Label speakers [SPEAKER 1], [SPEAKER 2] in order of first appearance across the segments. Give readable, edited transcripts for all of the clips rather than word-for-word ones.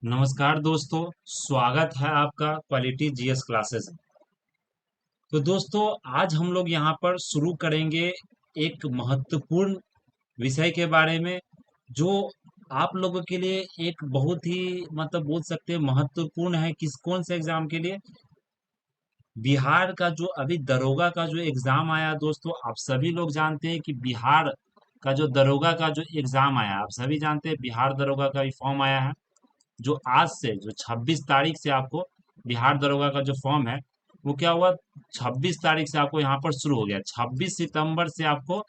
[SPEAKER 1] नमस्कार दोस्तों। स्वागत है आपका क्वालिटी जीएस क्लासेस में। तो दोस्तों, आज हम लोग यहाँ पर शुरू करेंगे एक महत्वपूर्ण विषय के बारे में, जो आप लोगों के लिए एक बहुत ही मतलब बोल सकते हैं महत्वपूर्ण है। कौन से एग्जाम के लिए? बिहार का जो अभी दरोगा का जो एग्जाम आया दोस्तों, आप सभी लोग जानते हैं कि बिहार का जो दरोगा का जो एग्जाम आया, आप सभी जानते हैं बिहार दरोगा का भी फॉर्म आया है। जो आज से जो 26 तारीख से आपको बिहार दरोगा का जो फॉर्म है, वो क्या हुआ, 26 तारीख से आपको यहाँ पर शुरू हो गया। 26 सितंबर से आपको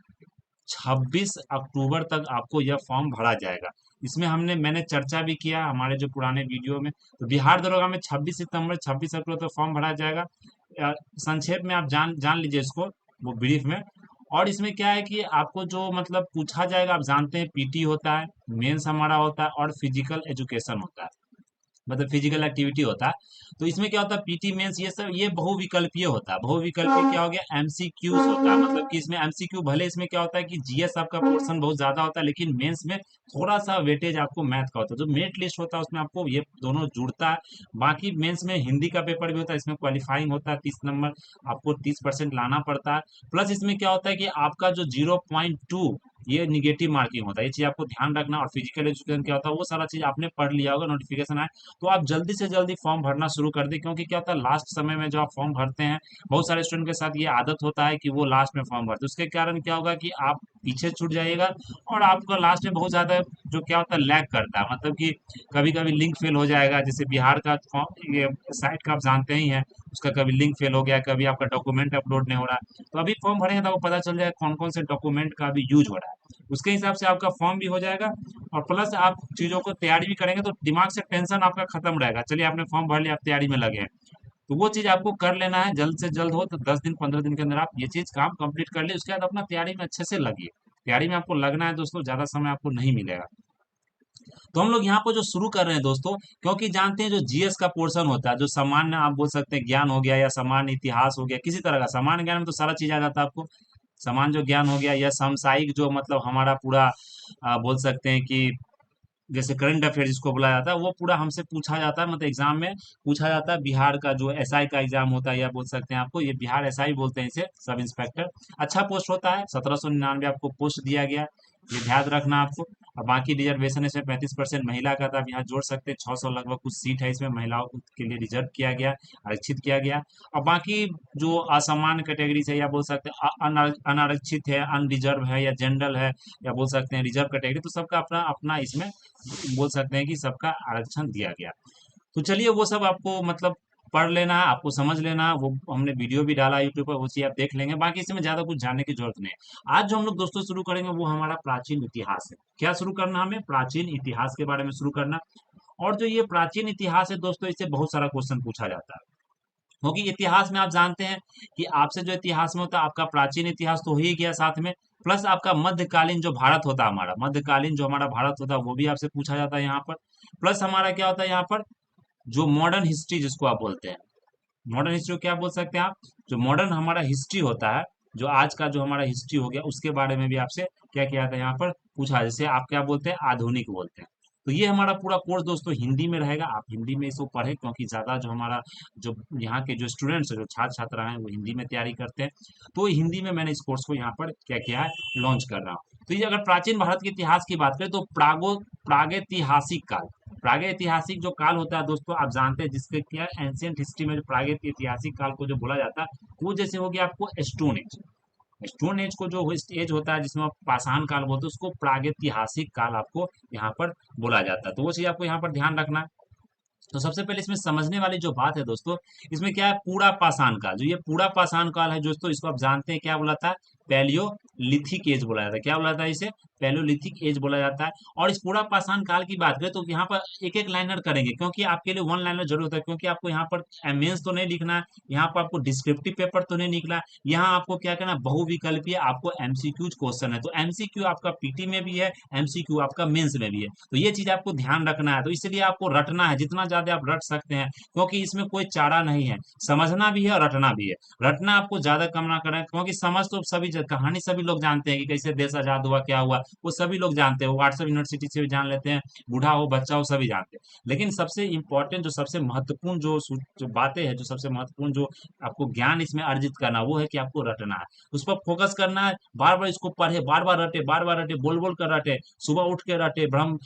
[SPEAKER 1] 26 अक्टूबर तक आपको यह फॉर्म भरा जाएगा। इसमें मैंने चर्चा भी किया हमारे जो पुराने वीडियो में। तो बिहार दरोगा में 26 सितंबर 26 अक्टूबर तक फॉर्म भरा जाएगा। संक्षेप में आप जान जान लीजिए इसको, वो ब्रीफ में। और इसमें क्या है कि आपको जो मतलब पूछा जाएगा, आप जानते हैं पीटी होता है, मेंस हमारा होता है, और फिजिकल एजुकेशन होता है, मतलब फिजिकल एक्टिविटी होता है। तो इसमें क्या होता है, पीटी मेंस ये सब ये बहुविकल्पीय होता है। बहुविकल्पीय क्या हो गया, एमसीक्यूज होता है। मतलब कि इसमें एमसीक्यू, भले इसमें क्या होता है कि जीएस आपका पोर्शन बहुत ज्यादा होता है, लेकिन मेंस में थोड़ा सा वेटेज आपको मैथ का होता है। जो मेरिट लिस्ट होता है उसमें आपको ये दोनों जुड़ता है। बाकी मेंस में हिंदी का पेपर भी होता है, इसमें क्वालिफाइंग होता है 30 नंबर, आपको 30% लाना पड़ता है। प्लस इसमें क्या होता है कि आपका जो 0.2 ये निगेटिव मार्किंग होता है, ये चीज आपको ध्यान रखना। और फिजिकल एजुकेशन क्या होता है वो सारा चीज आपने पढ़ लिया होगा, नोटिफिकेशन आए तो आप जल्दी से जल्दी फॉर्म भरना शुरू कर दें। क्योंकि क्या होता है, लास्ट समय में जो आप फॉर्म भरते हैं, बहुत सारे स्टूडेंट के साथ ये आदत होता है कि वो लास्ट में फॉर्म भरते हैं। उसके कारण क्या होगा कि आप पीछे छूट जाइएगा, और आपका लास्ट में बहुत ज्यादा जो क्या होता है लैग करता है। मतलब कि कभी कभी लिंक फेल हो जाएगा। जैसे बिहार का ये साइट का आप जानते ही हैं, उसका कभी लिंक फेल हो गया, कभी आपका डॉक्यूमेंट अपलोड नहीं हो रहा। तो अभी फॉर्म भरेंगे तो आपको पता चल जाएगा कौन कौन से डॉक्यूमेंट का भी यूज हो रहा है। उसके हिसाब से आपका फॉर्म भी हो जाएगा। और प्लस आप चीजों को तैयारी भी करेंगे तो दिमाग से टेंशन आपका खत्म रहेगा। चलिए, आपने फॉर्म भर लिया, आप तैयारी में लगे हैं, तो वो चीज आपको कर लेना है जल्द से जल्द। हो तो 10 दिन 15 दिन के अंदर आप ये चीज काम कंप्लीट कर लिए। उसके बाद अपना तैयारी में अच्छे से लगिए। तैयारी में आपको लगना है दोस्तों, ज्यादा समय आपको नहीं मिलेगा। तो हम लोग यहाँ पर जो शुरू कर रहे हैं दोस्तों, क्योंकि जानते हैं जो जीएस का पोर्शन होता है, जो सामान्य आप बोल सकते हैं ज्ञान हो गया, या सामान्य इतिहास हो गया, किसी तरह का सामान्य ज्ञान में तो सारा चीज आ जाता है आपको। सामान्य जो ज्ञान हो गया, या समसामयिक जो मतलब हमारा पूरा बोल सकते हैं कि जैसे करंट अफेयर जिसको बोला जाता है, वो पूरा हमसे पूछा जाता है, मतलब एग्जाम में पूछा जाता है। बिहार का जो एसआई का एग्जाम होता है, या बोल सकते हैं आपको ये बिहार एसआई बोलते हैं इसे, सब इंस्पेक्टर। अच्छा पोस्ट होता है, 1799 आपको पोस्ट दिया गया, ये ध्यान रखना आपको। और बाकी रिजर्वेशन इसमें 35% महिला का था, आप यहाँ जोड़ सकते हैं। 600 लगभग कुछ सीट है इसमें महिलाओं के लिए रिजर्व किया गया, आरक्षित किया गया। और बाकी जो असामान्य कैटेगरी है, या बोल सकते हैं अनारक्षित है, अनरिजर्व है, या जनरल है, या बोल सकते हैं रिजर्व कैटेगरी, तो सबका अपना अपना इसमें बोल सकते हैं कि सबका आरक्षण दिया गया। तो चलिए, वो सब आपको मतलब पढ़ लेना है, आपको समझ लेना है। वो हमने वीडियो भी डाला यूट्यूब पर, वो चीज आप देख लेंगे। बाकी इसमें ज्यादा कुछ जानने की जरूरत नहीं है। आज जो हम लोग दोस्तों शुरू करेंगे वो हमारा प्राचीन इतिहास है। क्या शुरू करना, हमें प्राचीन इतिहास के बारे में शुरू करना। और जो ये प्राचीन इतिहास है दोस्तों, इससे बहुत सारा क्वेश्चन पूछा जाता है। क्योंकि इतिहास में आप जानते हैं कि आपसे जो इतिहास में होता है, आपका प्राचीन इतिहास तो हो ही गया साथ में, प्लस आपका मध्यकालीन जो भारत होता है, हमारा मध्यकालीन जो हमारा भारत होता है, वो भी आपसे पूछा जाता है यहाँ पर। प्लस हमारा क्या होता है यहाँ पर, जो मॉडर्न हिस्ट्री जिसको आप बोलते हैं, मॉडर्न हिस्ट्री को क्या बोल सकते हैं आप, जो मॉडर्न हमारा हिस्ट्री होता है, जो आज का जो हमारा हिस्ट्री हो गया, उसके बारे में भी आपसे क्या किया जाता है यहाँ पर पूछा। जैसे आप क्या बोलते हैं, आधुनिक बोलते हैं। तो ये हमारा पूरा कोर्स दोस्तों हिंदी में रहेगा। आप हिंदी में इसको पढ़ें, क्योंकि ज्यादा जो हमारा जो यहाँ के जो स्टूडेंट्स हैं, जो छात्र छात्रा हैं, वो हिंदी में तैयारी करते हैं। तो हिंदी में मैंने इस कोर्स को यहाँ पर क्या किया है, लॉन्च कर रहा हूँ। तो ये अगर प्राचीन भारत के इतिहास की बात करें, तो प्रागैतिहासिक काल, प्रागैतिहासिक जो काल होता है दोस्तों, आप जानते हैं जिसके क्या एंशियंट हिस्ट्री में जो प्रागैतिहासिक काल को जो बोला जाता है, वो जैसे हो गया आपको स्टोन एज। स्टोन एज को जो एज होता है, जिसमें आप पाषाण काल बोलते हैं, उसको प्रागैतिहासिक काल आपको यहाँ पर बोला जाता है। तो वो चीज आपको यहाँ पर ध्यान रखना है। तो सबसे पहले इसमें समझने वाली जो बात है दोस्तों, इसमें क्या है, पूरा पाषाण काल। जो ये पूरा पाषाण काल है दोस्तों, इसको आप जानते हैं क्या बोला था, पैलियोलिथिक एज बोला जाता है। क्या बोला जाता है इसे, पैलियोलिथिक एज बोला जाता है। और इस पूरा पाषाण काल की बात करें तो यहाँ पर एक एक लाइनर करेंगे, क्योंकि आपके लिए वन लाइनर जरूर होता है। क्योंकि आपको यहाँ पर मेंस तो नहीं लिखना है, यहाँ पर आपको डिस्क्रिप्टिव पेपर तो नहीं निकला है, यहाँ आपको क्या करना है, बहुविकल्पीय आपको एमसीक्यू क्वेश्चन है। तो एमसीक्यू आपका पीटी में भी है, एमसीक्यू आपका मेंस में भी है। तो ये चीज आपको ध्यान रखना है। तो इसलिए आपको रटना है, जितना ज्यादा आप रट सकते हैं, क्योंकि इसमें कोई चारा नहीं है। समझना भी है और रटना भी है। रटना आपको ज्यादा कम ना करें, क्योंकि समझ तो सभी कहानी सभी लोग जानते हैं कि कैसे देश आजाद हुआ, क्या हुआ, वो सभी लोग जानते हैं, व्हाट्सएप यूनिवर्सिटी से भी जान लेते हैं, बूढ़ा हो बच्चा हो सभी जानते हैं। लेकिन सबसे इम्पोर्टेंट, जो सबसे महत्वपूर्ण जो बातें हैं, जो सबसे महत्वपूर्ण जो आपको ज्ञान इसमें अर्जित करना, वो है कि आपको रटना है, उस पर फोकस करना है, बार बार इसको पढ़े, बार बार रटे, बोल बोल कर रटे, सुबह उठ के रटे, ब्रह्म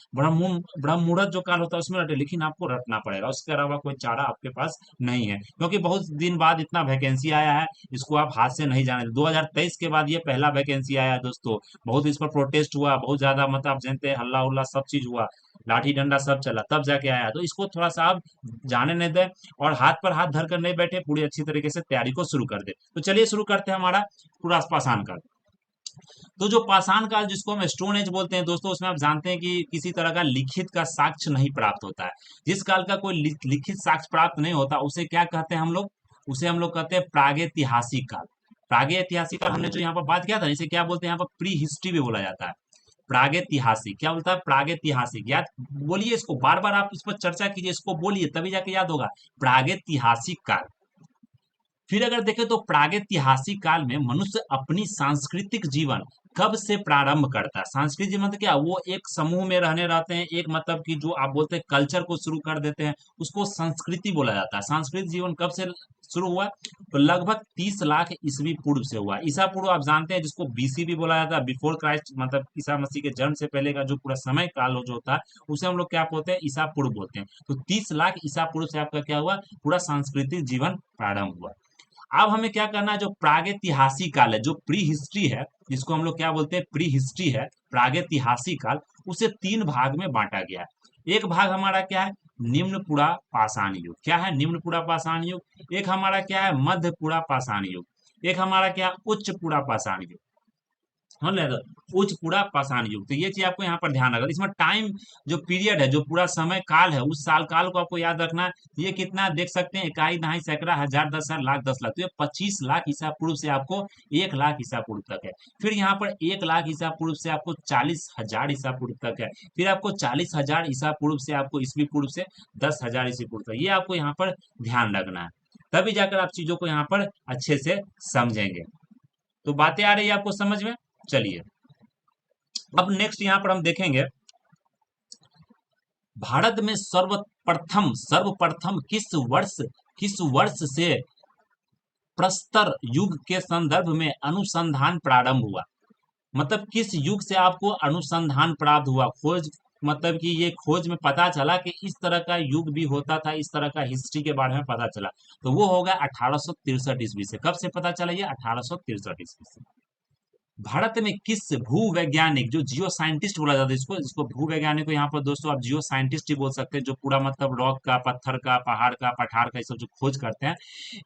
[SPEAKER 1] मुहूर्त जो काल होता है उसमें रटे, लेकिन आपको रटना पड़ेगा, उसके अलावा कोई चारा आपके पास नहीं है, क्योंकि बहुत दिन बाद इतना वैकेंसी आया है, इसको आप हाथ से नहीं जाने। 2023 के बाद ये पहला वैकेंसी आया है दोस्तों, बहुत इस पर प्रोटेस्ट हुआ, बहुत ज्यादा मतलब आप जानते हैं, हल्ला उल्ला सब चीज हुआ, लाठी डंडा सब चला, तब जाके आया, तो इसको थोड़ा सा आप जाने नहीं दें, और हाथ पर हाथ धर कर नहीं बैठे, पूरी अच्छी तरीके से तैयारी को शुरू कर दे। तो चलिए शुरू करते हैं हमारा पूरा पाषाण काल। तो जो पाषाण काल जिसको हम स्टोन एज बोलते हैं दोस्तों, उसमें आप जानते हैं कि किसी तरह का लिखित का साक्ष्य नहीं प्राप्त होता है। जिस काल का कोई लिखित साक्ष्य प्राप्त नहीं होता, उसे क्या कहते हैं हम लोग? उसे हम लोग कहते हैं प्रागैतिहासिक काल। प्रागैतिहासिक काल हमने जो यहाँ पर बात किया था, इसे क्या बोलते हैं यहाँ पर? प्री हिस्ट्री भी बोला जाता है। प्रागैतिहासिक क्या बोलता है? प्रागैतिहासिक, याद बोलिए इसको, बार बार आप इस पर चर्चा कीजिए, इसको बोलिए तभी जाके याद होगा। प्रागैतिहासिक काल। फिर अगर देखें तो प्रागैतिहासिक काल में मनुष्य अपनी सांस्कृतिक जीवन कब से प्रारंभ करता है? सांस्कृतिक जीवन मतलब क्या? वो एक समूह में रहने रहते हैं, एक मतलब कि जो आप बोलते हैं कल्चर को शुरू कर देते हैं, उसको संस्कृति बोला जाता है। सांस्कृतिक जीवन कब से शुरू हुआ? तो लगभग 30 लाख ईस्वी पूर्व से हुआ। ईसा पूर्व आप जानते हैं जिसको बीसी भी बोला जाता है, बिफोर क्राइस्ट, मतलब ईसा मसीह के जन्म से पहले का जो पूरा समय काल जो होता है, उसे हम लोग क्या बोलते हैं? ईसा पूर्व बोलते हैं। तो 30 लाख ईसा पूर्व से आपका क्या हुआ? पूरा सांस्कृतिक जीवन प्रारंभ हुआ। अब हमें क्या करना है? जो प्रागैतिहासिक काल है, जो प्री हिस्ट्री है, जिसको हम लोग क्या बोलते हैं? प्री हिस्ट्री है, प्रागैतिहासिक काल, उसे 3 भाग में बांटा गया है। एक भाग हमारा क्या है? निम्न पुरा पाषाण युग। क्या है? निम्न पुरा पाषाण युग। एक हमारा क्या है? मध्य पुरा पाषाण युग। एक हमारा क्या? उच्च पुरा पाषाण युग। समझ ले तो, उच्च पूरा पाषाण युग। तो ये चीज आपको यहाँ पर ध्यान रखना। इसमें टाइम जो पीरियड है, जो पूरा समय काल है, उस साल काल को आपको याद रखना है। ये कितना देख सकते हैं? इकाई, दहाई, सैकड़ा, हजार, 10,000, लाख, 10 लाख। तो ये 25 लाख ईसा पूर्व से आपको 1 लाख ईसा पूर्व तक है। फिर यहाँ पर 1 लाख ईसा पूर्व से आपको 40,000 ईसा पूर्व तक है। फिर आपको 40,000 ईसा पूर्व से आपको ईस्वी पूर्व से 10,000 ईस्वी पूर्व तक। ये आपको यहाँ पर ध्यान रखना है, तभी जाकर आप चीजों को यहाँ पर अच्छे से समझेंगे। तो बातें आ रही है आपको समझ में? चलिए, अब नेक्स्ट यहां पर हम देखेंगे, भारत में सर्वप्रथम किस वर्ष से प्रस्तर युग के संदर्भ में अनुसंधान प्रारंभ हुआ? मतलब किस युग से आपको अनुसंधान प्राप्त हुआ, खोज, मतलब कि ये खोज में पता चला कि इस तरह का युग भी होता था, इस तरह का हिस्ट्री के बारे में पता चला, तो वो होगा 1863 ईस्वी से। कब से पता चला? ये 1863 ईस्वी से। भारत में किस भूवैज्ञानिक, जो जियो साइंटिस्ट बोला जाता है, इसको इसको भूवैज्ञानिक को यहाँ पर दोस्तों आप जियो साइंटिस्ट ही बोल सकते हैं, जो पूरा मतलब रॉक का, पत्थर का, पहाड़ का, पठार का, ये सब जो खोज करते हैं।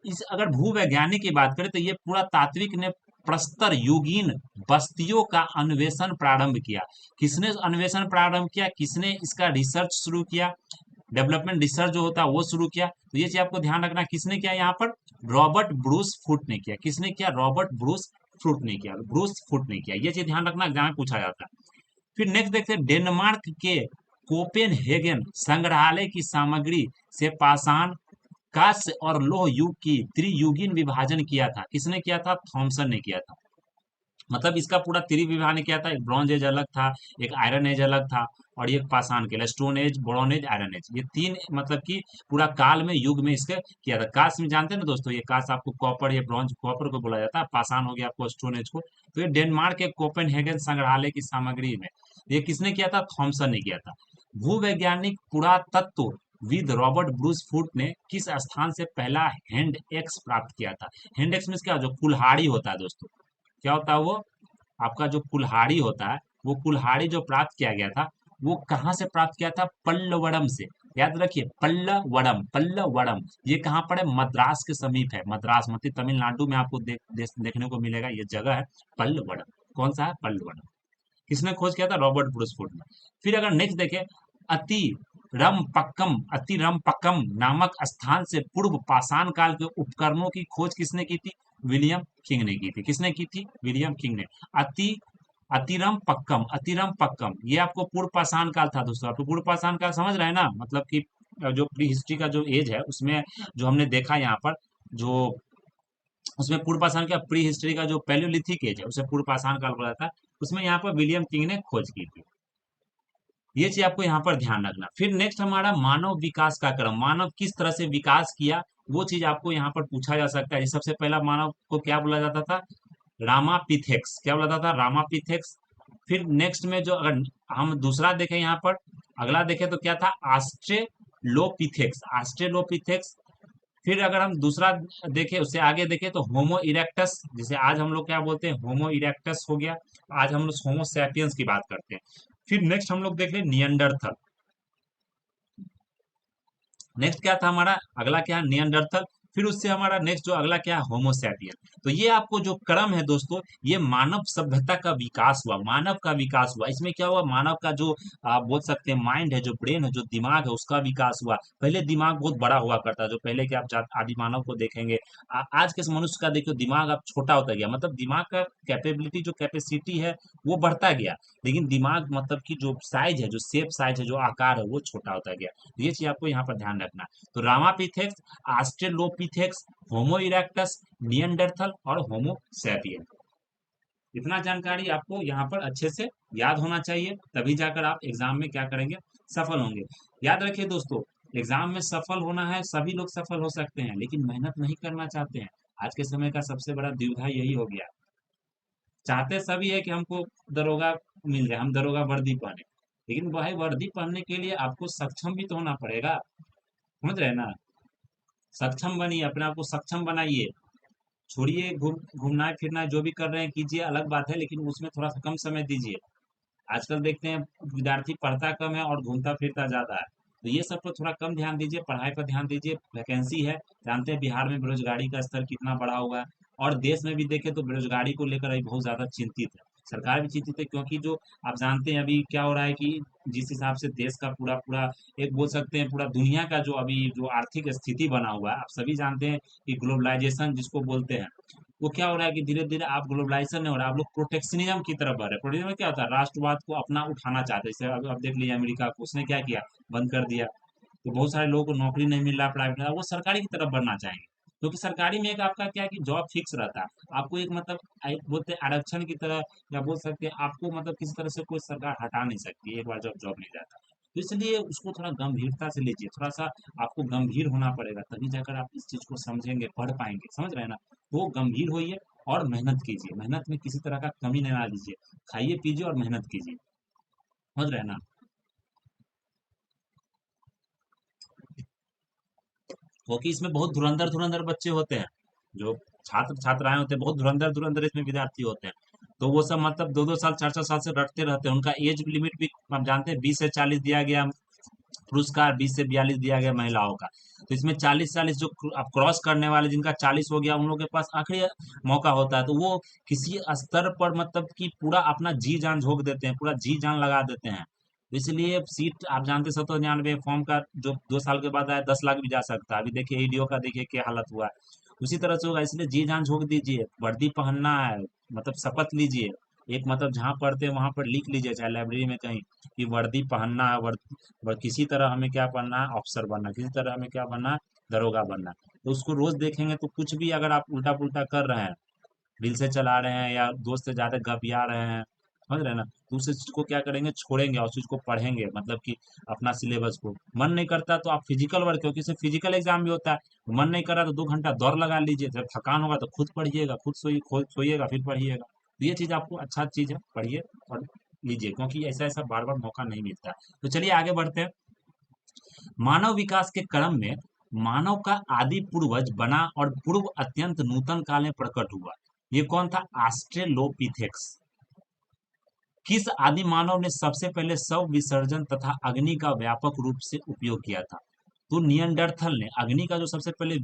[SPEAKER 1] इस अगर भूवैज्ञानिक की बात करें तो ये पूरा तात्विक ने प्रस्तर युगीन बस्तियों का अन्वेषण प्रारंभ किया। किसने अन्वेषण प्रारंभ किया? किसने इसका रिसर्च शुरू किया? डेवलपमेंट रिसर्च जो होता है वो शुरू किया। तो ये चीज आपको ध्यान रखना, किसने किया? यहाँ पर रॉबर्ट ब्रूस फुट ने किया। किसने किया? रॉबर्ट ब्रूस फ्रूट ने किया, ब्रूस फुट ने किया। ये चीज ध्यान रखना, एग्जाम में पूछा जाता है। फिर नेक्स्ट देखते हैं, डेनमार्क के कोपेनहेगन संग्रहालय की सामग्री से पाषाण, कांस्य और लोह युग की त्रियुगीन विभाजन किया था। किसने किया था? थॉमसन ने किया था। मतलब इसका पूरा त्रिविभाजन ने किया था। एक ब्रॉन्ज एज अलग था, एक आयरन एज अलग था, और ये पाषाण के लिए stone age, bronze age, iron age, ये तीन मतलब कि पूरा काल में, युग में इसके किया था। कांस्य में जानते हैं ना दोस्तों, ये कांस्य आपको कॉपर, ये ब्रॉन्ज कॉपर को बोला जाता है, पाषाण हो गया आपको स्टोन एज को। तो ये डेनमार्क के कोपेनहेगन संग्रहालय की सामग्री में ये किसने किया था? थॉमसन ने किया था। भूवैज्ञानिक पुरातत्व विद रॉबर्ट ब्रूस फुट ने किस स्थान से पहला हैंड एक्स प्राप्त किया था? हैंड एक्स मीन्स क्या? जो कुल्हाड़ी होता है दोस्तों, क्या होता है वो? आपका जो कुल्हाड़ी होता है, वो कुल्हाड़ी जो प्राप्त किया गया था, वो कहाँ से प्राप्त किया था? पल्लवड़म से। याद रखिए, पल्लवड़म, पल्लवड़म। ये कहाँ पर है? मद्रास के समीप है। मद्रास मतलब तमिलनाडु में आपको देखने को मिलेगा, ये जगह है पल्लवड़म। कौन सा है? पल्लवड़म। किसने खोज किया था? रॉबर्ट ब्रूसफोर्ड ने। फिर अगर नेक्स्ट देखें, अतिरमपक्कम नामक स्थान से पूर्व पाषाण काल के उपकरणों की खोज किसने की थी? विलियम किंग ने की थी। किसने की थी? विलियम किंग ने। अति अतिरम पक्कम, ये आपको पूर्व पाषाण काल था दोस्तों। आपको पूर्व पाषाण काल समझ रहे हैं ना? मतलब कि जो प्री हिस्ट्री का जो एज है, उसमें जो हमने देखा यहाँ पर, जो उसमें पूर्व पाषाण का प्री हिस्ट्री का जो पैलियोलिथिक एज है उसे पूर्व पाषाण काल बोला जाता है। उसमें यहाँ पर विलियम किंग ने खोज की थी। ये चीज आपको यहाँ पर ध्यान रखना। फिर नेक्स्ट हमारा मानव विकास का क्रम, मानव किस तरह से विकास किया वो चीज आपको यहाँ पर पूछा जा सकता है। सबसे पहला मानव को क्या बोला जाता था? रामापिथेक्स। क्या बोला जाता था? रामापिथेक्स। फिर नेक्स्ट में जो अगर हम दूसरा देखें यहाँ पर, अगला देखें तो क्या था? आस्ट्रेलोपिथेक्स। आस्ट्रेलोपिथेक्स। फिर अगर हम दूसरा देखें, उससे आगे देखें तो होमो इरेक्टस, जिसे आज हम लोग क्या बोलते हैं? होमो इरेक्टस हो गया। आज हम लोग होमो सैपियंस की बात करते हैं। फिर नेक्स्ट हम लोग देख लें नियंडरथल। नेक्स्ट क्या था हमारा? अगला क्या है? नियंडरथल। फिर उससे हमारा नेक्स्ट जो अगला क्या है? होमोसैपियन। तो ये आपको जो क्रम है दोस्तों, ये मानव सभ्यता का विकास हुआ, मानव का विकास हुआ। इसमें क्या हुआ? मानव का जो आप बोल सकते हैं माइंड है, जो ब्रेन है, जो दिमाग है, उसका विकास हुआ। पहले दिमाग बहुत बड़ा हुआ करता, जो पहले के आप आदि मानव को देखेंगे, आज के मनुष्य का देखो दिमाग अब छोटा होता गया, मतलब दिमाग का कैपेबिलिटी, जो कैपेसिटी है वो बढ़ता गया, लेकिन दिमाग मतलब कि जो साइज है, जो शेप साइज है, जो आकार है, वो छोटा होता गया। ये चीज आपको यहाँ पर ध्यान रखना। तो रामापिथेक्स, ऑस्ट्रेलोपिथेक्स, होमो इरेक्टस, नियंडरथल और होमो सैपियन। इतना जानकारी आपको यहाँ पर अच्छे से याद होना चाहिए, तभी जाकर आप एग्जाम में क्या करेंगे? सफल होंगे। याद रखिए दोस्तों, एग्जाम में सफल होना है, सभी लोग सफल हो सकते हैं, लेकिन मेहनत नहीं करना चाहते हैं। आज के समय का सबसे बड़ा दुविधा यही हो गया। चाहते सभी है कि हमको दरोगा मिल जाए, हम दरोगा वर्दी पहने, लेकिन वही वर्दी पहनने के लिए आपको सक्षम भी तो होना पड़ेगा। समझ रहे हैं ना? सक्षम बनिए, अपने आप को सक्षम बनाइए। छोड़िए घूमना फिरना, जो भी कर रहे हैं कीजिए, अलग बात है, लेकिन उसमें थोड़ा सा कम समय दीजिए। आजकल देखते हैं विद्यार्थी पढ़ता कम है और घूमता फिरता ज्यादा है। तो ये सब पर थोड़ा कम ध्यान दीजिए, पढ़ाई पर ध्यान दीजिए। वैकेंसी है, जानते हैं बिहार में बेरोजगारी का स्तर कितना बढ़ा हुआ है, और देश में भी देखें तो बेरोजगारी को लेकर अभी बहुत ज्यादा चिंतित है। सरकार भी चिंतित है, क्योंकि जो आप जानते हैं अभी क्या हो रहा है कि जिस हिसाब से देश का पूरा पूरा, एक बोल सकते हैं पूरा दुनिया का जो अभी जो आर्थिक स्थिति बना हुआ है, आप सभी जानते हैं कि ग्लोबलाइजेशन जिसको बोलते हैं, वो क्या हो रहा है कि धीरे धीरे आप ग्लोबलाइजेशन नहीं हो रहा, आप लोग प्रोटेक्शनिज्म की तरफ बढ़ रहे हैं। प्रोटेक्शनिज्म में क्या होता है? राष्ट्रवाद को अपना उठाना चाहते हैं। जैसे अब देख लीजिए अमेरिका को, उसने क्या किया? बंद कर दिया। तो बहुत सारे लोगों को नौकरी नहीं मिल रहा, प्राइवेट में, वो सरकारी की तरफ बढ़ना चाहेंगे, क्योंकि सरकारी में एक आपका क्या है कि जॉब फिक्स रहता है। आपको एक मतलब एक बोलते हैं आरक्षण की तरह, या बोल सकते हैं आपको मतलब किसी तरह से कोई सरकार हटा नहीं सकती एक बार जब जॉब नहीं जाता। तो इसलिए उसको थोड़ा गंभीरता से लीजिए, थोड़ा सा आपको गंभीर होना पड़ेगा, तभी जाकर आप इस चीज को समझेंगे, पढ़ पाएंगे। समझ रहे हैं ना? तो गंभीर होइए और मेहनत कीजिए, मेहनत में किसी तरह का कमी नहीं ना लीजिए। खाइए पीजिए और मेहनत कीजिए। समझ रहे हैं ना? क्योंकि इसमें बहुत धुरंधर धुरंधर बच्चे होते हैं, जो छात्र छात्राएं होते हैं, बहुत धुरंधर धुरंधर इसमें विद्यार्थी होते हैं। तो वो सब मतलब 2-2 साल 4-4 साल से रटते रहते हैं। उनका एज लिमिट भी आप जानते हैं 20 से 40 दिया गया, पुरस्कार 20 से 42 दिया गया महिलाओं का। तो इसमें 40-40 जो आप क्रॉस करने वाले, जिनका 40 हो गया, उन लोगों के पास आखिरी मौका होता है, तो वो किसी स्तर पर मतलब कि पूरा अपना जी जान झोंक देते हैं, पूरा जी जान लगा देते हैं। तो इसलिए सीट आप जानते 199 फॉर्म का जो 2 साल के बाद आया, 10 लाख भी जा सकता है। अभी देखिए ईडीओ का देखिए क्या हालत हुआ है। उसी तरह से होगा, इसलिए जी जान झोंक दीजिए, वर्दी पहनना है, मतलब शपथ लीजिए। एक मतलब जहाँ पढ़ते हैं वहां पर लिख लीजिए, चाहे लाइब्रेरी में कहीं, कि वर्दी पहनना है, किसी तरह हमें क्या बनना है? अफसर बनना है। किसी तरह हमें क्या बनना है? दरोगा बनना है। तो उसको रोज देखेंगे तो कुछ भी अगर आप उल्टा पुल्टा कर रहे हैं, दिल से चला रहे हैं या दोस्त से ज्यादा गपिया रहे हैं, समझ रहे हैं ना? तो उस चीज को क्या करेंगे? छोड़ेंगे और उस चीज को पढ़ेंगे, मतलब कि अपना सिलेबस को। मन नहीं करता तो आप फिजिकल वर्क, क्योंकि इससे फिजिकल एग्जाम भी होता है। मन नहीं कर रहा तो 2 घंटा दौड़ लगा लीजिए, जब थकान होगा तो खुद पढ़िएगा, खुद सोइएगा फिर पढ़िएगा। तो ये चीज आपको अच्छा चीज है, पढ़िए और लीजिए, क्योंकि ऐसा ऐसा बार बार मौका नहीं मिलता। तो चलिए आगे बढ़ते हैं। मानव विकास के क्रम में मानव का आदि पूर्वज बना और पूर्व अत्यंत नूतन काल में प्रकट हुआ। ये कौन था? ऑस्ट्रेलोपिथेक्स। किस आदि मानव ने सबसे पहले शव विसर्जन तथा अग्नि का व्यापक रूप से उपयोग किया था? तो नियंडरथल ने अग्नि का जो सबसे पहले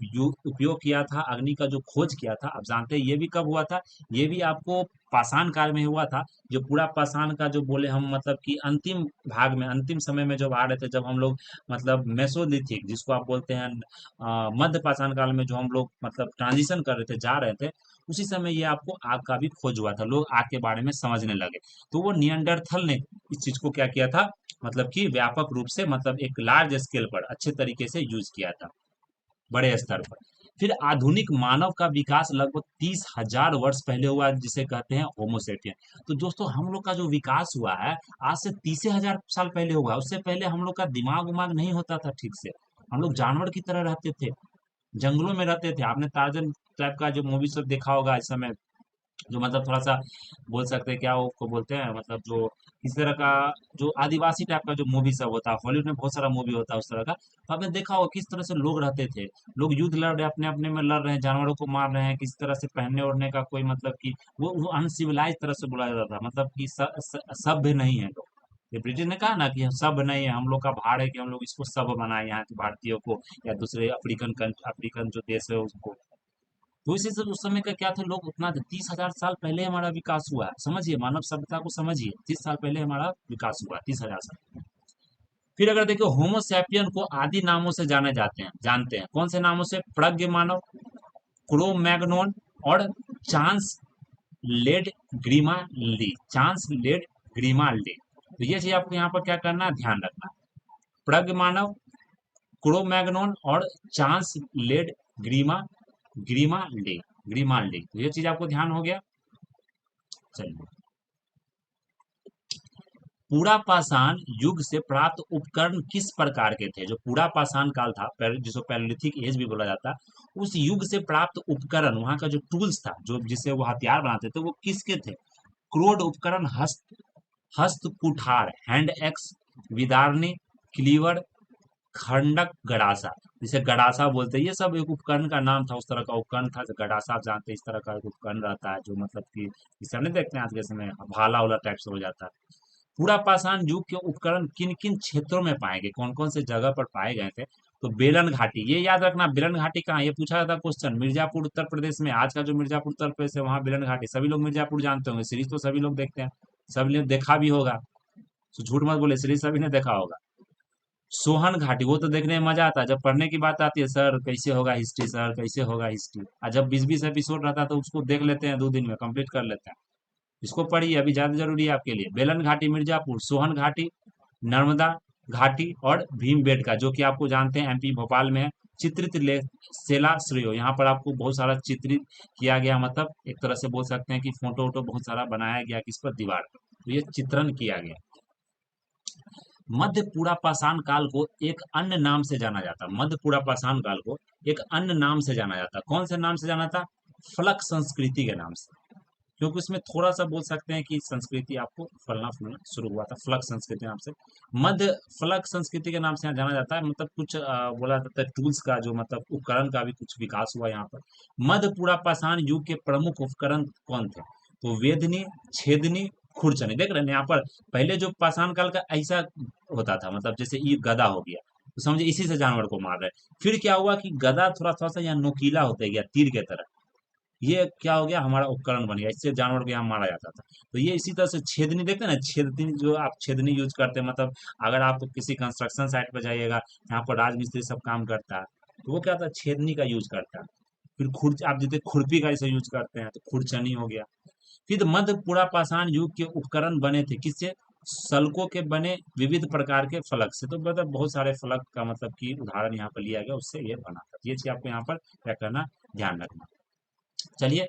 [SPEAKER 1] उपयोग किया था, अग्नि का जो खोज किया था। आप जानते हैं ये भी कब हुआ था? ये भी आपको पाषाण काल में हुआ था। जो पूरा पाषाण का जो बोले हम, मतलब कि अंतिम भाग में, अंतिम समय में जब आ रहे थे, जब हम लोग मतलब मेसोलिथिक जिसको आप बोलते हैं, मध्य पाषाण काल में जो हम लोग मतलब ट्रांजिशन कर रहे थे, जा रहे थे, उसी समय ये आपको आग का भी खोज हुआ था, लोग आग के बारे में समझने लगे। तो वो नियंडरथल ने इस चीज को क्या किया था? मतलब कि व्यापक रूप से, मतलब एक लार्ज स्केल पर अच्छे तरीके से यूज किया था, बड़े स्तर पर। फिर आधुनिक मानव का विकास लगभग 30,000 वर्ष पहले हुआ, जिसे कहते हैं होमोसेपियन। तो दोस्तों हम लोग का जो विकास हुआ है आज से 30,000 साल पहले हुआ है। उससे पहले हम लोग का दिमाग उमाग नहीं होता था ठीक से, हम लोग जानवर की तरह रहते थे, जंगलों में रहते थे। आपने टार्जन टाइप का जो मूवी सब देखा होगा इस समय, जो मतलब थोड़ा सा बोल सकते हैं क्या वो को बोलते हैं, मतलब जो इस तरह का जो आदिवासी टाइप का जो मूवी सब होता है, हॉलीवुड में बहुत सारा मूवी होता है उस तरह का। तो आपने देखा होगा किस तरह से लोग रहते थे, लोग युद्ध लड़ रहे हैं, अपने अपने में लड़ रहे हैं, जानवरों को मार रहे हैं, किस तरह से पहनने ओढ़ने का कोई मतलब कि वो अनसिविलाइज तरह से बुलाया जाता था, मतलब कि सभ्य नहीं है लोग। ये ब्रिटेन ने कहा ना कि हम सभ्य नहीं है, हम लोग का भार है कि हम लोग इसको सभ्य बनाए यहाँ के भारतीयों को, या दूसरे अफ्रीकन जो देश है उसको। तो इसी से उस समय का क्या था, लोग उतना 30,000 साल पहले हमारा विकास हुआ है। समझिए मानव सभ्यता को समझिए, 30 साल पहले हमारा विकास हुआ है, 30,000 साल। फिर अगर देखो होमोसैपियन को आदि नामों से जाने जाते हैं, जानते हैं कौन से नामों से? प्रज्ञ मानव, क्रो मैग्नोन और चांस लेड ग्रीमाल्डी, चांस लेड ग्रीमाल्डी। तो ये चीज आपको यहाँ पर क्या करना है, ध्यान रखना। प्रज्ञ मानव, क्रो मैग्नोन और चांस लेड ग्रीमा ग्रीमाल्डी, ग्रीमाल्डी। तो ये चीज आपको ध्यान हो गया। चलिए, पूरा पाषाण युग से प्राप्त उपकरण किस प्रकार के थे? जो पूरा पाषाण काल था, जिसको पैलियोलिथिक एज भी बोला जाता है, उस युग से प्राप्त उपकरण, वहां का जो टूल्स था, जो जिससे वो हथियार बनाते थे, वो किसके थे? क्रोड उपकरण, हस्त कुठार, हैंड एक्स, विदारणी, क्लीवर, खंडक, गड़ासा। जिसे गड़ासा बोलते हैं, ये सब एक उपकरण का नाम था, उस तरह का उपकरण था। जो गड़ासा आप जानते हैं, इस तरह का एक उपकरण रहता है, जो मतलब कि इसे हम नहीं देखते हैं आज के समय, भाला वाला टाइप से हो जाता है। पूरा पाषाण युग के उपकरण किन किन क्षेत्रों में पाए गए, कौन कौन से जगह पर पाए गए थे? तो बेलन घाटी, ये याद रखना, बेलन घाटी कहाँ, ये पूछा जाता क्वेश्चन। मिर्जापुर उत्तर प्रदेश में, आज का जो मिर्जापुर उत्तर प्रदेश है, वहाँ बेलन घाटी। सभी लोग मिर्जापुर जानते होंगे, सीरीज तो सभी लोग देखते हैं, सभी ने देखा भी होगा, तो झूठ मत बोले, सीरीज सभी ने देखा होगा। सोहन घाटी, वो तो देखने में मजा आता है, जब पढ़ने की बात आती है, सर कैसे होगा हिस्ट्री, सर कैसे होगा हिस्ट्री, और जब 20-20 एपिसोड रहता है तो उसको देख लेते हैं, 2 दिन में कंप्लीट कर लेते हैं। इसको पढ़िए, अभी ज्यादा जरूरी है आपके लिए। बेलन घाटी मिर्जापुर, सोहन घाटी नर्मदा घाटी, और भीमबेटका, जो कि आपको जानते हैं एमपी भोपाल में है। चित्रित लेख सेला श्रेयो, यहाँ पर आपको बहुत सारा चित्रित किया गया, मतलब एक तरह से बोल सकते हैं कि फोटो वोटो बहुत सारा बनाया गया, किस पर, दीवार पर, तो ये चित्रण किया गया। मध्य पूरा पाषाण काल को एक अन्य नाम से जाना जाता, मध्य पूरा पाषाण काल को एक अन्य नाम से जाना जाता, कौन से नाम से जाना था? फलक संस्कृति के नाम से, क्योंकि उसमें थोड़ा सा बोल सकते हैं कि संस्कृति आपको फलना फूलना शुरू हुआ था, फलक संस्कृति के नाम से। मध्य फलक संस्कृति के नाम से यहाँ जाना जाता है, मतलब कुछ बोला जाता है टूल्स का, जो मतलब उपकरण का भी कुछ विकास हुआ यहाँ पर। मध्य पूरा पाषाण युग के प्रमुख उपकरण कौन थे? तो वेदनी, छेदनी, खुरचनी। देख रहे हैं यहाँ पर, पहले जो पाषाण काल का ऐसा होता था, मतलब जैसे ये गदा हो गया, तो समझे इसी से जानवर को मार रहे हैं। फिर क्या हुआ कि गदा थोड़ा थोड़ा सा यहाँ नोकीला होते गया, तीर के तरह। ये क्या हो गया, हमारा उपकरण बन गया, इससे जानवर को यहाँ मारा जाता था। तो ये इसी तरह से छेदनी, देखते हैं ना, छेदनी जो आप छेदनी यूज करते हैं, मतलब अगर आप किसी कंस्ट्रक्शन साइट पर जाइएगा, यहाँ पर राजमिस्त्री सब काम करता है, तो वो क्या होता है, छेदनी का यूज करता है। फिर आप जैसे खुरपी का इसे यूज करते हैं, तो खुरचनी हो गया। फिर मध्य पुरा पाषाण युग के उपकरण बने थे किससे? सल्कों के बने विविध प्रकार के फलक से। तो मतलब बहुत सारे फलक का मतलब कि उदाहरण यहाँ पर लिया गया, उससे ये बना था। ये चीज आपको यहाँ पर क्या करना, ध्यान रखना। चलिए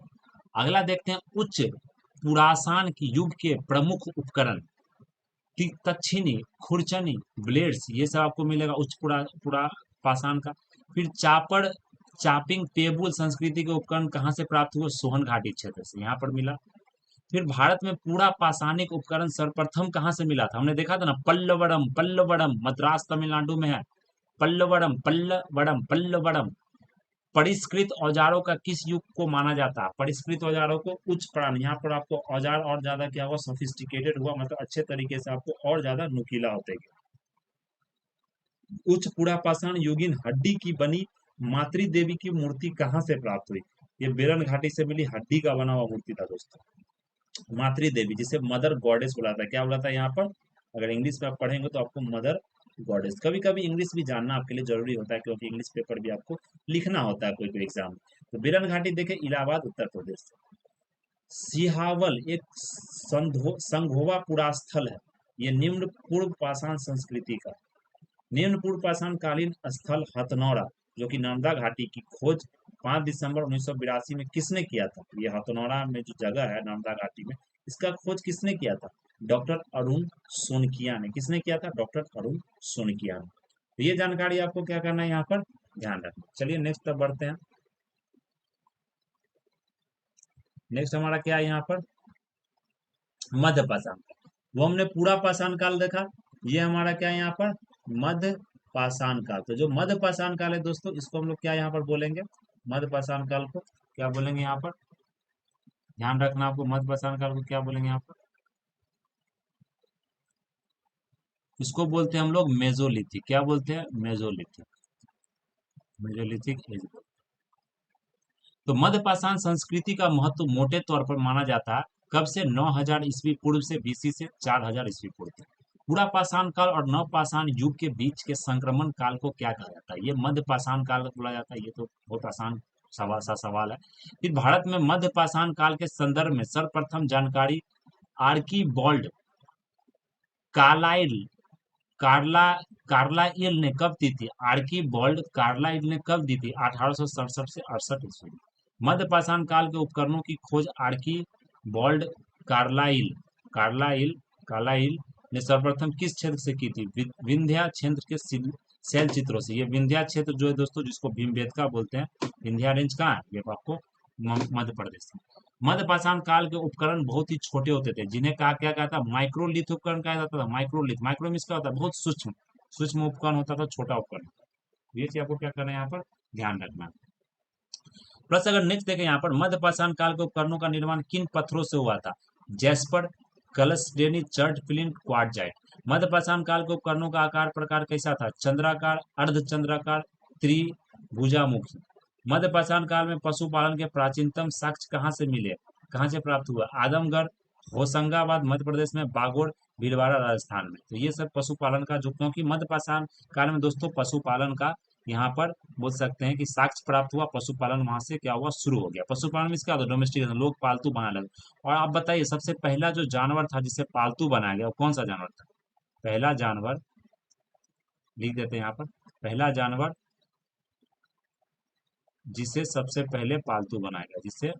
[SPEAKER 1] अगला देखते हैं, उच्च पुरासान की युग के प्रमुख उपकरण। तक्षिणी, खुरचनी, ब्लेड्स, ये सब आपको मिलेगा उच्च पुरा पाषाण का। फिर चापिंग टेबुल संस्कृति के उपकरण कहाँ से प्राप्त हुए? सोहन घाटी क्षेत्र से, यहाँ पर मिला। फिर भारत में पूरा पाषाणिक उपकरण सर्वप्रथम कहाँ से मिला था? हमने देखा था ना, पल्लवडम, पल्लवडम मद्रास तमिलनाडु में है। पल्लवडम, पल्लवडम, पल्लवडम। परिष्कृत औजारों का किस युग को माना जाता है? परिष्कृत औजारों को उच्च प्राण, यहाँ पर आपको औजार और ज्यादा क्या हुआ, सोफिस्टिकेटेड हुआ, मतलब अच्छे तरीके से आपको और ज्यादा नुकीला होते गए। उच्च पूरा पाषाण युगीन हड्डी की बनी मातृ देवी की मूर्ति कहाँ से प्राप्त हुई? ये बेलन घाटी से मिली हड्डी का बना हुआ मूर्ति था दोस्तों। मातृ देवी, जिसे मदर गॉडेस बुलाता है, क्या बुलाता है यहाँ पर? अगर इंग्लिश में आप पढ़ेंगे तो आपको मदर गॉडेस, कभी कभी इंग्लिश भी जानना आपके लिए जरूरी होता है, क्योंकि इंग्लिश पेपर भी आपको लिखना होता है कोई कोई एग्जाम में। तो बेलन घाटी देखे, इलाहाबाद उत्तर प्रदेश से। सिहावल एक संघोवा पुरास्थल है, ये निम्न पूर्व पाषाण संस्कृति का। निम्न पूर्व पाषाण कालीन स्थल हथनौरा, जो कि नर्मदा घाटी की खोज 5 दिसंबर 1982 में किसने किया था? ये हथनौरा में जो जगह है नर्मदा घाटी में, इसका खोज किसने किया था? डॉक्टर अरुण सोनकिया ने। किसने किया था? डॉक्टर अरुण सोनकिया ने। तो ये जानकारी आपको क्या करना है यहाँ पर ध्यान रखना। चलिए नेक्स्ट तब बढ़ते हैं। नेक्स्ट हमारा क्या है यहाँ पर? मध्य पाषाण काल। वो हमने पूरा पाषाण काल देखा। ये हमारा क्या है यहाँ पर? मध्य पाषाण काल। तो जो मध्य पाषाण काल है दोस्तों, इसको हम लोग क्या यहाँ पर बोलेंगे? मध्य पाषाण काल को क्या बोलेंगे यहाँ पर? ध्यान रखना आपको, मध्य पाषाण काल को क्या बोलेंगे यहाँ पर? इसको बोलते हैं हम लोग मेजोलिथिक। क्या बोलते हैं? मेजोलिथिक। Mesolithic age. तो मध्य पाषाण संस्कृति का महत्व मोटे तौर पर माना जाता है कब से? 9000 ईस्वी पूर्व से बीसी से 4000 ईस्वी पूर्व तक। पूरा पाषाण काल और नव पाषाण युग के बीच के संक्रमण काल को क्या कहा जाता है? ये मध्य पाषाण काल बोला जाता है। ये तो बहुत आसान सवाल है। फिर भारत में मध्य पाषाण काल के संदर्भ में सर्वप्रथम जानकारी आर्कीबॉल्ड कार्लाइल कार्ला कार्लाइल ने कब दी थी? आर्कीबॉल्ड कार्लाइल ने कब दी थी? 1867 से 68 ईस्वी में। मध्य पाषाण काल के उपकरणों की खोज आर्कीबॉल्ड कार्लाइल कार्लाइल कार्लाइल ने सर्वप्रथम किस क्षेत्र से की थी? विंध्या क्षेत्र के शैल चित्रों से। ये विंध्या क्षेत्र जो है दोस्तों, जिसको भीमबेटका बोलते हैं, विंध्या रेंज कहाँ है? ये आपको मध्य प्रदेश में। मध्य पाषाण काल के उपकरण बहुत ही छोटे होते थे, जिन्हें कहा क्या कहता? माइक्रोलिथ उपकरण कहा जाता था। माइक्रोलिथ, माइक्रो मीन्स क्या होता है? बहुत सूक्ष्म सूक्ष्म उपकरण होता था, छोटा उपकरण। ये चीज आपको क्या करना है यहाँ पर ध्यान रखना है। प्लस अगर नेक्स्ट देखें यहाँ पर, मध्य पाषाण काल के उपकरणों का निर्माण किन पत्थरों से हुआ था? जैस्पर, कलस्टेनी, चर्ट, फ्लिंट, क्वार्टजाइट। मध्य पाषाण काल के उपकरणों का आकार प्रकार कैसा था? चंद्राकार, अर्धचंद्राकार, त्रिभुजामुखी। मध्य पाषाण काल में पशुपालन के प्राचीनतम साक्ष्य कहाँ से मिले? कहाँ से प्राप्त हुआ? आदमगढ़, होशंगाबाद मध्य प्रदेश में, बागोड़, भीलवाड़ा राजस्थान में। तो ये सब पशुपालन का जो, क्योंकि मध्य पाषाण काल में दोस्तों पशुपालन का यहाँ पर बोल सकते हैं कि साक्ष्य प्राप्त हुआ। पशुपालन वहां से क्या हुआ? शुरू हो गया। पशुपालन में क्या होता है? डोमेस्टिकेशन, लोग पालतू बनाने लगे। और आप बताइए, सबसे पहला जो जानवर था जिसे पालतू बनाया गया, वो कौन सा जानवर था? पहला जानवर लिख देते हैं यहाँ पर। पहला जानवर जिसे सबसे पहले पालतू बनाया गया, जिसे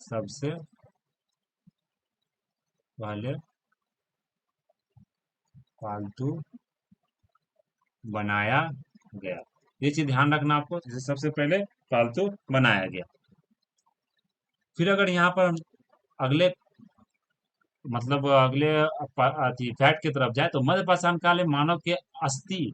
[SPEAKER 1] सबसे पहले पालतू बनाया गया, ये चीज ध्यान रखना आपको, जिसे सबसे पहले पालतू बनाया गया। फिर अगर यहाँ पर हम अगले अगले फैक्ट की तरफ जाए, तो मध्य पाषाण काल में मानव के अस्थि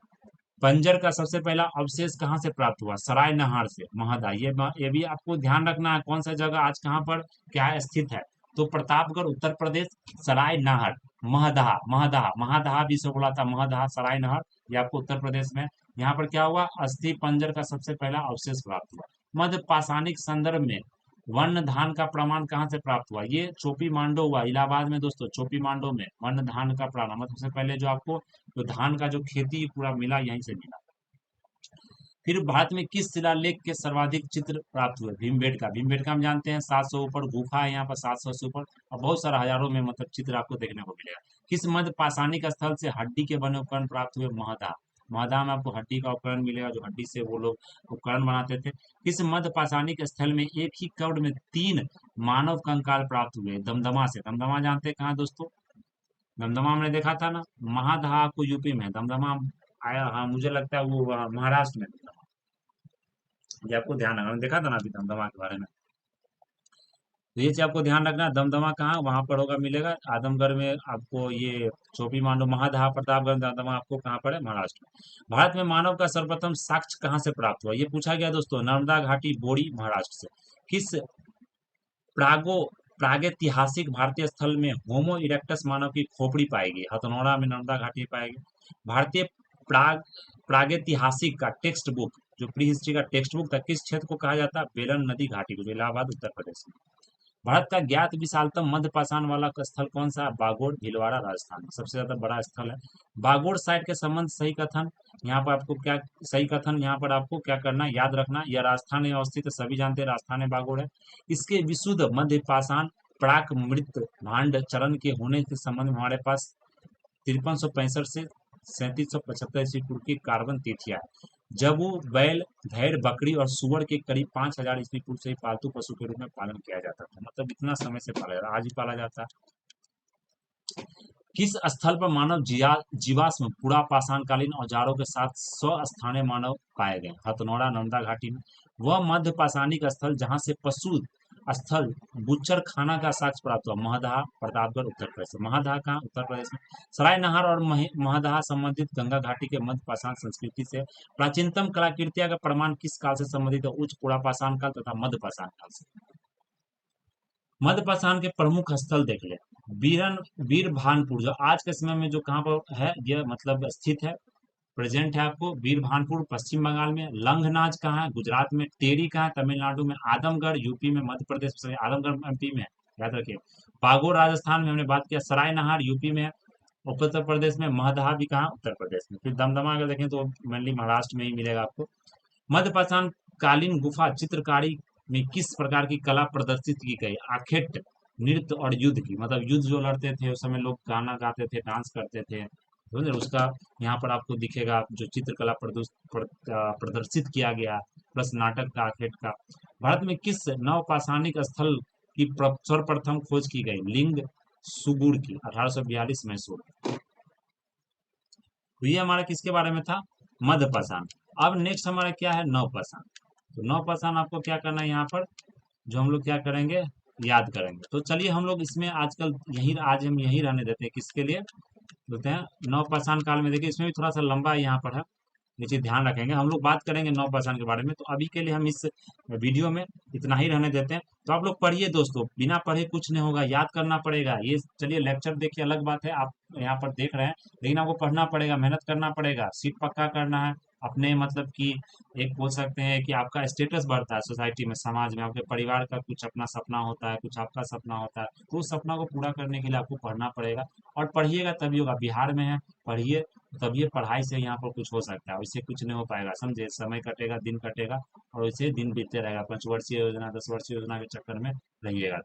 [SPEAKER 1] पंजर का सबसे पहला अवशेष कहाँ से प्राप्त हुआ? सराय नहार से, महदा। ये भी आपको ध्यान रखना है, कौन सा जगह आज कहाँ पर क्या है स्थित है? तो प्रतापगढ़ उत्तर प्रदेश, सराय नहर, महदहा महदहा महदहा भी इसे बोला था, महदहा, सराय नहर, ये आपको उत्तर प्रदेश में। यहाँ पर क्या हुआ? अस्थि पंजर का सबसे पहला अवशेष प्राप्त हुआ। मध्य पाषाणिक संदर्भ में वर्ण धान का प्रमाण कहाँ से प्राप्त हुआ? ये चोपी मांडो हुआ इलाहाबाद में दोस्तों। चोपी मांडो में वर्ण धान का प्रमाण, सबसे पहले जो आपको जो धान का जो खेती पूरा मिला, यहीं से मिला। फिर भारत में किस शिलालेख के सर्वाधिक चित्र प्राप्त हुए? भीमबेटका। भीमबेटका हम जानते हैं 700 ऊपर गुफा है यहाँ पर, 700 से ऊपर, और बहुत सारा हजारों में चित्र आपको देखने को मिलेगा। किस मध्य पाषाणिक स्थल से हड्डी के बने उपकरण प्राप्त हुए? महदा। महदा में आपको हड्डी का उपकरण मिलेगा, जो हड्डी से वो लोग उपकरण बनाते थे। किस मध्य पाषाणिक स्थल में एक ही कवड़ में 3 मानव कंकाल प्राप्त हुए? दमदमा से। दमदमा जानते हैं कहाँ दोस्तों? दमदमा हमने देखा था ना, महादहा आपको यूपी में, दमदमा आया, हाँ मुझे लगता है वो महाराष्ट्र में। ये आपको ध्यान रखना, मैंने देखा था ना अभी दमदमा के बारे में। तो ये चीज आपको ध्यान रखना, दमदमा कहाँ वहां पर होगा, मिलेगा आदमगढ़ में आपको। ये चोपी मांडो, महादहा, प्रतापगढ़, दमदमा आपको कहाँ पर है? महाराष्ट्र में। भारत में मानव का सर्वप्रथम साक्ष्य कहाँ से प्राप्त हुआ? ये पूछा गया दोस्तों, नर्मदा घाटी, बोरी, महाराष्ट्र से। किस प्रागो प्रागैतिहासिक भारतीय स्थल में होमो इरेक्टस मानव की खोपड़ी पाई गई? हथनौरा में, नर्मदा घाटी पाई गई। भारतीय प्राग प्रागैतिहासिक का टेक्स्ट बुक, जो प्री हिस्ट्री का टेक्स्ट बुक था, किस क्षेत्र को कहा जाता है? बेलन नदी घाटी को, जो इलाहाबाद उत्तर प्रदेश में। भारत का ज्ञात विशालतम मध्य पाषाण वाला स्थल कौन सा है? बागोड़, भीलवाड़ा, राजस्थान में सबसे ज्यादा बड़ा स्थल है। बागोड़ साइट के संबंध सही कथन, यहाँ पर आपको क्या सही कथन, यहाँ पर आपको क्या करना है? याद रखना, यह राजस्थान में अवस्थित है, सभी जानते हैं राजस्थान में बागोड़ है। इसके विशुद्ध मध्य पाषाण प्राक मृत भांड चरण के होने के संबंध में हमारे पास 5365 से 3775 ईस्वी पूर्व की कार्बन तिथियां है। जब वो बैल, भेड़, बकरी और सूअर के करीब 5000 ईस्वी पूर्व से ही पालतू पशु के रूप में पालन किया जाता था। मतलब इतना समय से पाला जाता, आज भी पाला जाता है। किस स्थल पर मानव जीवाश्म पुरापाषाण कालीन औजारों के साथ स्वस्थानीय मानव पाए गए? हथनौरा, नर्मदा घाटी में। वह मध्य पाषाणिक स्थल जहां से पशु स्थल बुच्चर खाना का साक्ष्य प्राप्त हुआ, महदहा, प्रतापगढ़, उत्तर प्रदेश। महदहा कहाँ? उत्तर प्रदेश में। सराय नहर और महदहा संबंधित गंगा घाटी के मध्य पाषाण संस्कृति से। प्राचीनतम कलाकृतियां का प्रमाण किस काल से संबंधित है? उच्च पुरापाषाण काल तथा मध्य पाषाण काल से। मध्य पाषाण के प्रमुख स्थल देख ले। बीरन वीर भानपुर, जो आज के समय में जो कहाँ पर है, यह मतलब स्थित है, प्रेजेंट है आपको। वीर भानपुर पश्चिम बंगाल में। लंघनाज कहाँ है? गुजरात में। टेरी कहाँ है? तमिलनाडु में। आदमगढ़ यूपी में। मध्य प्रदेश, सॉरी आदमगढ़ एमपी में है, याद रखिए। बागोर राजस्थान में हमने बात किया। सराय नहार यूपी में है। उत्तर प्रदेश में। महदहा भी कहाँ? उत्तर प्रदेश में। फिर दमदमा अगर देखें तो मेनली महाराष्ट्र में ही मिलेगा आपको। मध्य पाषाण कालीन गुफा चित्रकारी में किस प्रकार की कला प्रदर्शित की गई? आखेट, नृत्य और युद्ध की। मतलब युद्ध जो लड़ते थे उस समय लोग गाना गाते थे, डांस करते थे, समझे? उसका यहाँ पर आपको दिखेगा जो चित्रकला प्रदर्शित किया गया, प्लस नाटक का, आखेट का। भारत में किस नवपाषाणिक स्थल की सर्वप्रथम खोज की गई? लिंग सुगुर की, 1842 मैसूर। तो ये हमारा किसके बारे में था? मध्य पाषाण। अब नेक्स्ट हमारा क्या है? नव पाषाण। तो नव पाषाण आपको क्या करना है यहाँ पर, जो हम लोग क्या करेंगे, याद करेंगे। तो चलिए हम लोग इसमें आजकल यही, आज हम यही रहने देते हैं। किसके लिए बोलते हैं? नव पाषाण काल में। देखिए इसमें भी थोड़ा सा लंबा यहाँ पर है, ये चीज ध्यान रखेंगे। हम लोग बात करेंगे नव पाषाण के बारे में, तो अभी के लिए हम इस वीडियो में इतना ही रहने देते हैं। तो आप लोग पढ़िए दोस्तों, बिना पढ़े कुछ नहीं होगा, याद करना पड़ेगा। ये चलिए लेक्चर देखिए अलग बात है, आप यहाँ पर देख रहे हैं, लेकिन आपको पढ़ना पड़ेगा, मेहनत करना पड़ेगा, सीट पक्का करना है अपने। मतलब कि एक बोल सकते हैं कि आपका स्टेटस बढ़ता है सोसाइटी में, समाज में। आपके परिवार का कुछ अपना सपना होता है, कुछ आपका सपना होता है, तो उस सपना को पूरा करने के लिए आपको पढ़ना पड़ेगा। और पढ़िएगा तभी होगा। बिहार में है, पढ़िए, तभी पढ़ाई से यहाँ पर कुछ हो सकता है, उससे कुछ नहीं हो पाएगा, समझे? समय कटेगा, दिन कटेगा, और वैसे दिन बीतते रहेगा। 5 वर्षीय योजना, 10 वर्षीय योजना के चक्कर में रहिएगा।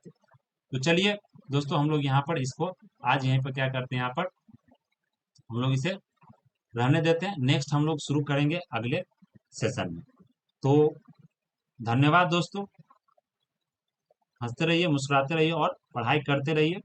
[SPEAKER 1] तो चलिए दोस्तों, हम लोग यहाँ पर इसको आज यहीं पर क्या करते हैं, यहाँ पर हम लोग इसे रहने देते हैं। नेक्स्ट हम लोग शुरू करेंगे अगले सेशन में। तो धन्यवाद दोस्तों, हंसते रहिए, मुस्कुराते रहिए और पढ़ाई करते रहिए।